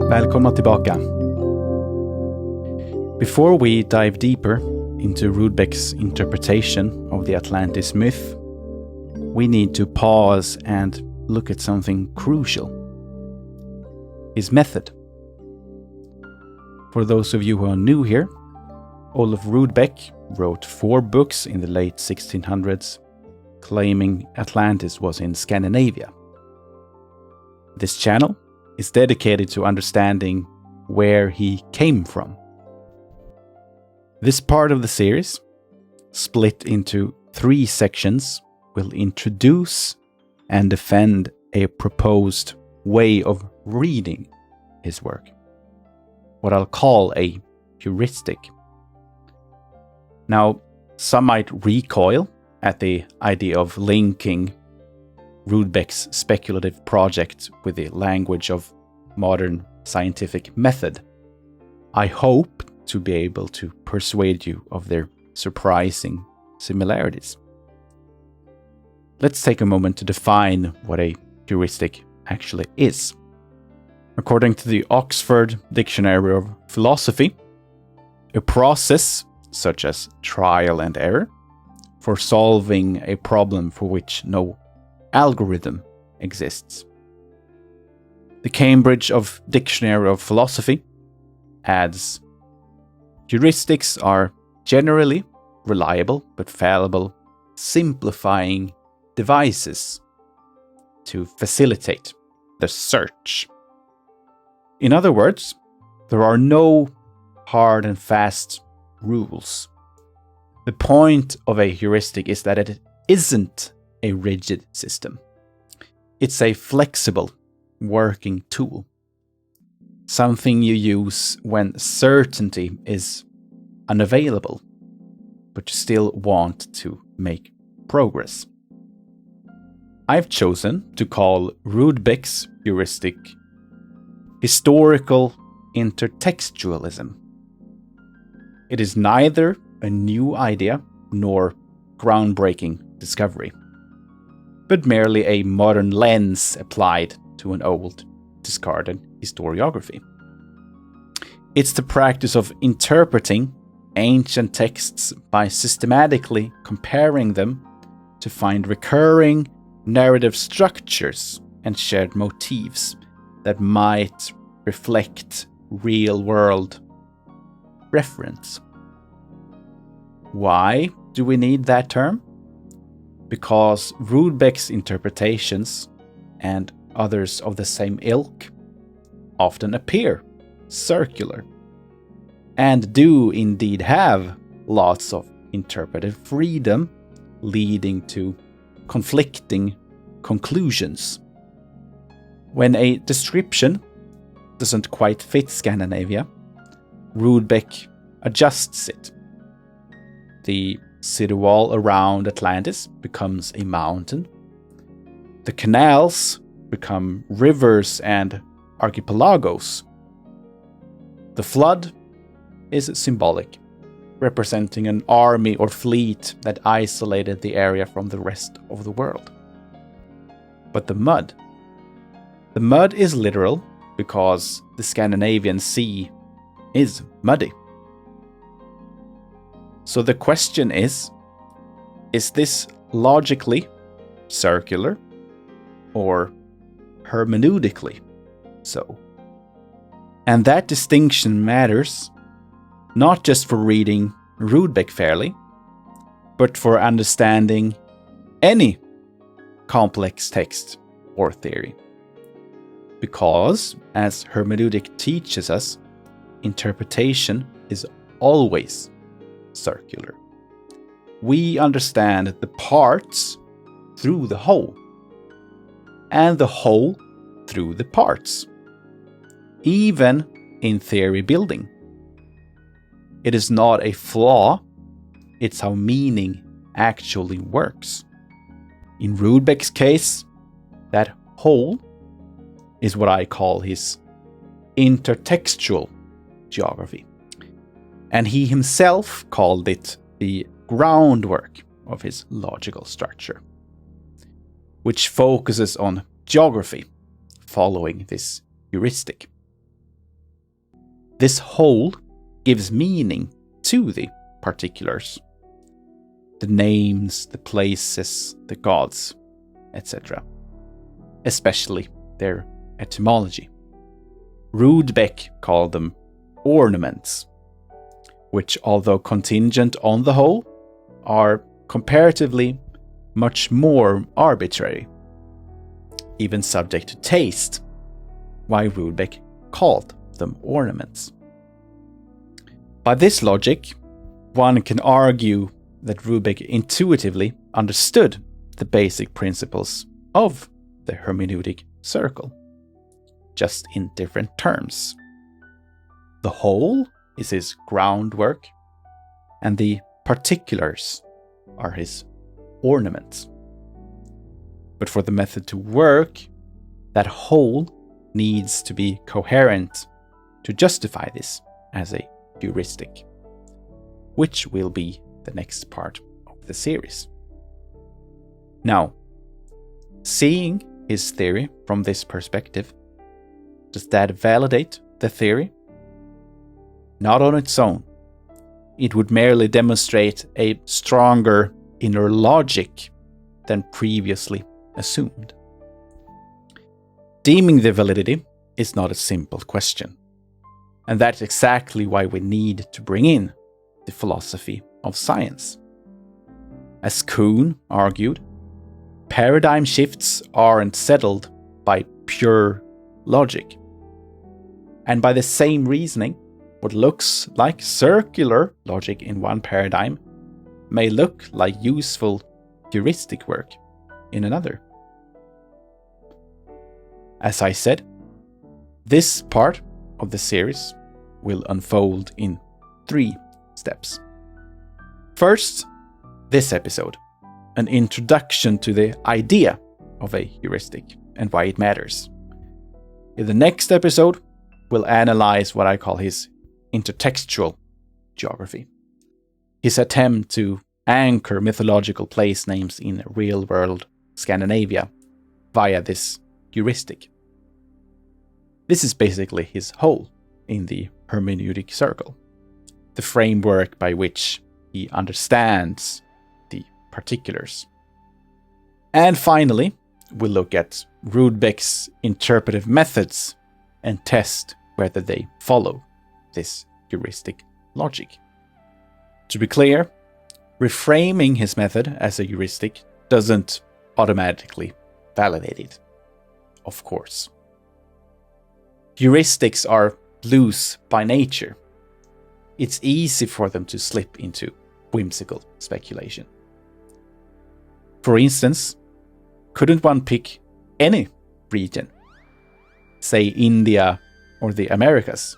Välkomna tillbaka. Before we dive deeper into Rudbeck's interpretation of the Atlantis myth, we need to pause and look at something crucial. His method. For those of you who are new here, Olof Rudbeck wrote 4 books in the late 1600s, claiming Atlantis was in Scandinavia. This channel is dedicated to understanding where he came from. This part of the series, split into 3 sections, will introduce and defend a proposed way of reading his work, what I'll call a heuristic. Now, some might recoil at the idea of linking Rudbeck's speculative project with the language of modern scientific method. I hope to be able to persuade you of their surprising similarities. Let's take a moment to define what a heuristic actually is. According to the Oxford Dictionary of Philosophy, a process such as trial and error for solving a problem for which no algorithm exists. The Cambridge of Dictionary of Philosophy adds, heuristics are generally reliable but fallible, simplifying devices to facilitate the search. In other words, there are no hard and fast rules. The point of a heuristic is that it isn't a rigid system. It's a flexible working tool. Something you use when certainty is unavailable, but you still want to make progress. I've chosen to call Rudbeck's heuristic historical intertextualism. It is neither a new idea nor groundbreaking discovery, but merely a modern lens applied to an old, discarded historiography. It's the practice of interpreting ancient texts by systematically comparing them to find recurring narrative structures and shared motifs that might reflect real-world reference. Why do we need that term? Because Rudbeck's interpretations and others of the same ilk often appear circular and do indeed have lots of interpretive freedom, leading to conflicting conclusions. When a description doesn't quite fit Scandinavia, Rudbeck adjusts it. The city wall around Atlantis becomes a mountain. The canals become rivers and archipelagos. The flood is symbolic, representing an army or fleet that isolated the area from the rest of the world. But the mud is literal because the Scandinavian sea is muddy. So the question is this logically circular or hermeneutically so? And that distinction matters not just for reading Rudbeck fairly, but for understanding any complex text or theory. Because, as hermeneutic teaches us, interpretation is always circular. We understand the parts through the whole, and the whole through the parts, even in theory building. It is not a flaw, it's how meaning actually works. In Rudbeck's case, that whole is what I call his intertextual geography. And he himself called it the groundwork of his logical structure, which focuses on geography following this heuristic. This whole gives meaning to the particulars, the names, the places, the gods, etc., especially their etymology. Rudbeck called them ornaments, which, although contingent on the whole, are comparatively much more arbitrary, even subject to taste, why Rudbeck called them ornaments. By this logic, one can argue that Rudbeck intuitively understood the basic principles of the hermeneutic circle, just in different terms. The whole is his groundwork, and the particulars are his ornaments. But for the method to work, that whole needs to be coherent to justify this as a heuristic, which will be the next part of the series. Now, seeing his theory from this perspective, does that validate the theory? Not on its own. It would merely demonstrate a stronger inner logic than previously assumed. Deeming the validity is not a simple question, and that's exactly why we need to bring in the philosophy of science. As Kuhn argued, paradigm shifts aren't settled by pure logic. And by the same reasoning, what looks like circular logic in one paradigm may look like useful heuristic work in another. As I said, this part of the series will unfold in 3 steps. First, this episode, an introduction to the idea of a heuristic and why it matters. In the next episode, we'll analyze what I call his intertextual geography, his attempt to anchor mythological place names in real-world Scandinavia via this heuristic. This is basically his whole in the hermeneutic circle, the framework by which he understands the particulars. And finally, we'll look at Rudbeck's interpretive methods and test whether they follow this heuristic logic. To be clear, reframing his method as a heuristic doesn't automatically validate it, of course. Heuristics are loose by nature. It's easy for them to slip into whimsical speculation. For instance, couldn't one pick any region, say India or the Americas,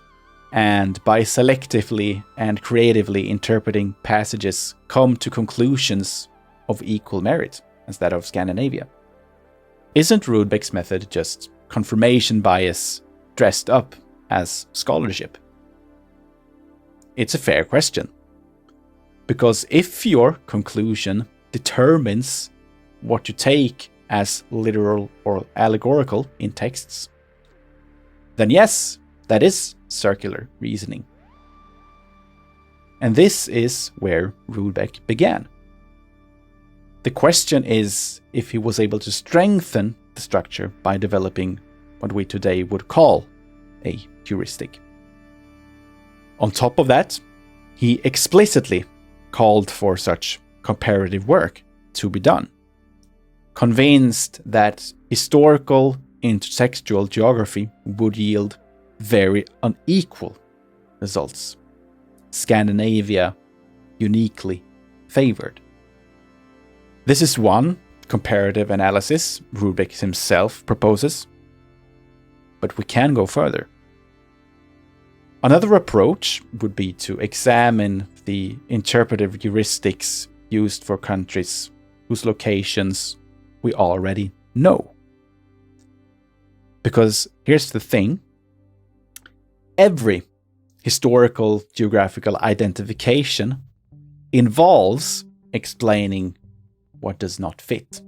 and by selectively and creatively interpreting passages come to conclusions of equal merit instead of Scandinavia? Isn't Rudbeck's method just confirmation bias dressed up as scholarship? It's a fair question, because if your conclusion determines what you take as literal or allegorical in texts, then yes, that is circular reasoning. And this is where Rudbeck began. The question is if he was able to strengthen the structure by developing what we today would call a heuristic. On top of that, he explicitly called for such comparative work to be done, convinced that historical intertextual geography would yield very unequal results, Scandinavia uniquely favored. This is one comparative analysis Rudbeck himself proposes, but we can go further. Another approach would be to examine the interpretive heuristics used for countries whose locations we already know. Because here's the thing, every historical geographical identification involves explaining what does not fit.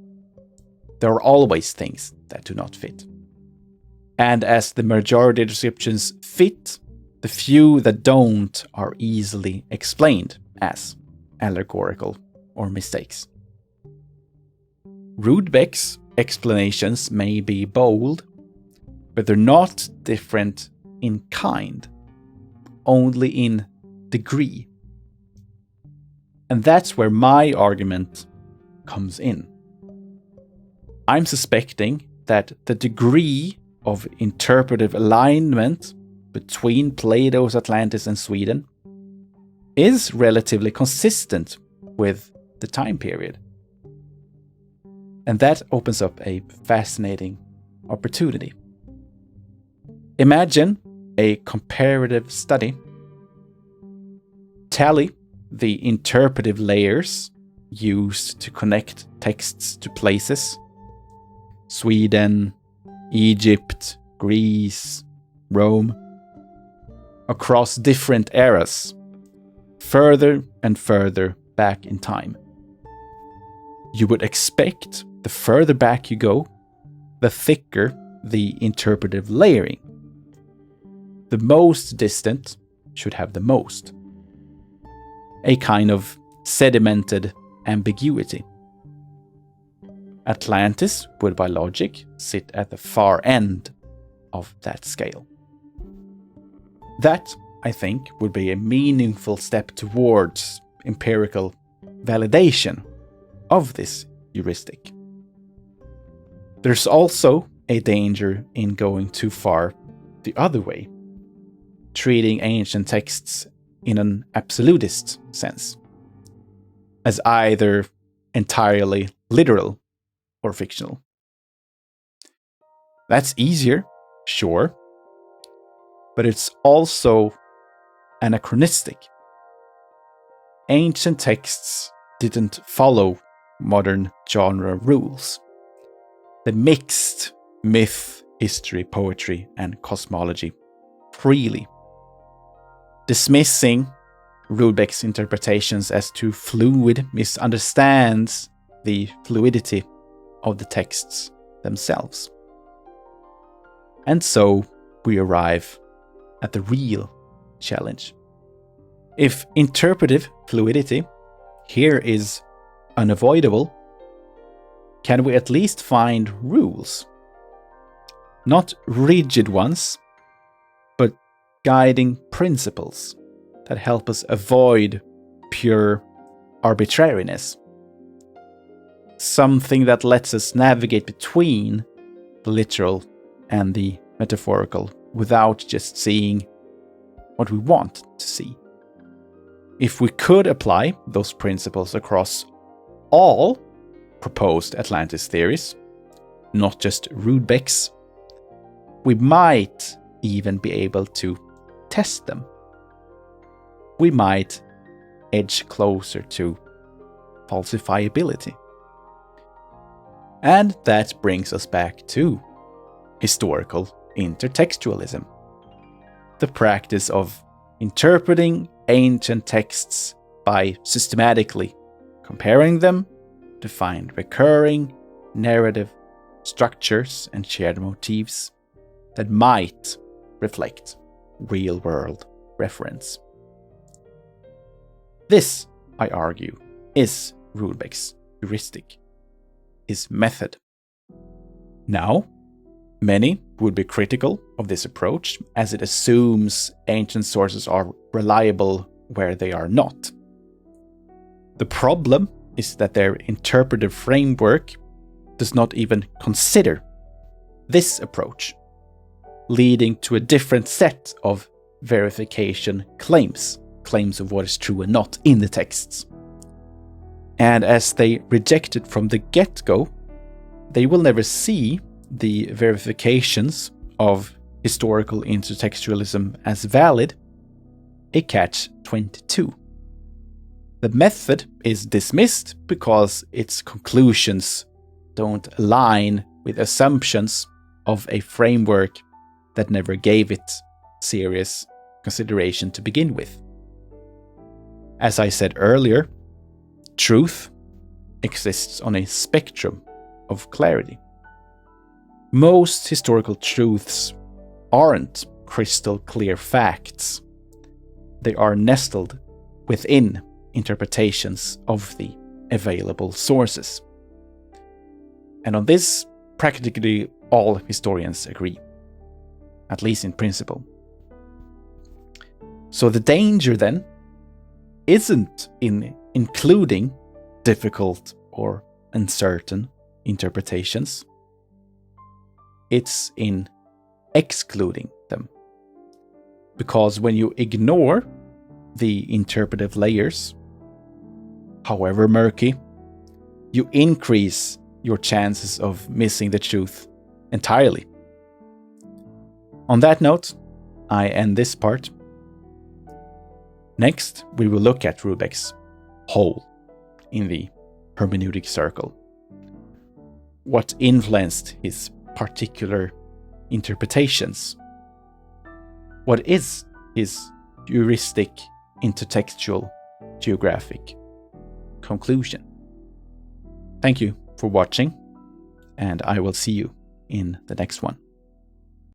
There are always things that do not fit. And as the majority descriptions fit, The few that don't are easily explained as allegorical or mistakes. Rudbeck's explanations may be bold, but they're not different in kind, only in degree. And that's where my argument comes in. I'm suspecting that the degree of interpretive alignment between Plato's Atlantis and Sweden is relatively consistent with the time period. And that opens up a fascinating opportunity. Imagine a comparative study. Tally the interpretive layers used to connect texts to places. Sweden, Egypt, Greece, Rome. Across different eras, further and further back in time. You would expect the further back you go, the thicker the interpretive layering. The most distant should have the most. A kind of sedimented ambiguity. Atlantis would by logic sit at the far end of that scale. That, I think, would be a meaningful step towards empirical validation of this heuristic. There's also a danger in going too far the other way, treating ancient texts in an absolutist sense, as either entirely literal or fictional. That's easier, sure, but it's also anachronistic. Ancient texts didn't follow modern genre rules. They mixed myth, history, poetry, and cosmology freely. Dismissing Rudbeck's interpretations as too fluid misunderstands the fluidity of the texts themselves. And so we arrive at the real challenge. If interpretive fluidity here is unavoidable, can we at least find rules? Not rigid ones, but guiding principles that help us avoid pure arbitrariness. Something that lets us navigate between the literal and the metaphorical without just seeing what we want to see. If we could apply those principles across all proposed Atlantis theories, not just Rudbeck's, we might even be able to test them. We might edge closer to falsifiability. And that brings us back to historical intertextualism, the practice of interpreting ancient texts by systematically comparing them to find recurring narrative structures and shared motifs that might reflect real-world reference. This, I argue, is Rudbeck's heuristic, his method. Now, many would be critical of this approach as it assumes ancient sources are reliable where they are not. The problem is that their interpretive framework does not even consider this approach, leading to a different set of verification claims of what is true and not in the texts. And as they reject it from the get-go, they will never see the verifications of historical intertextualism as valid, a catch-22. The method is dismissed because its conclusions don't align with assumptions of a framework that never gave it serious consideration to begin with. As I said earlier, truth exists on a spectrum of clarity. Most historical truths aren't crystal clear facts. They are nestled within interpretations of the available sources. And on this, practically all historians agree, at least in principle. So the danger then isn't in including difficult or uncertain interpretations. It's in excluding them. Because when you ignore the interpretive layers, however murky, you increase your chances of missing the truth entirely. On that note, I end this part. Next, we will look at Rudbeck's hole in the hermeneutic circle. What influenced his particular interpretations? What is his heuristic intertextual geographic conclusion? Thank you for watching, and I will see you in the next one.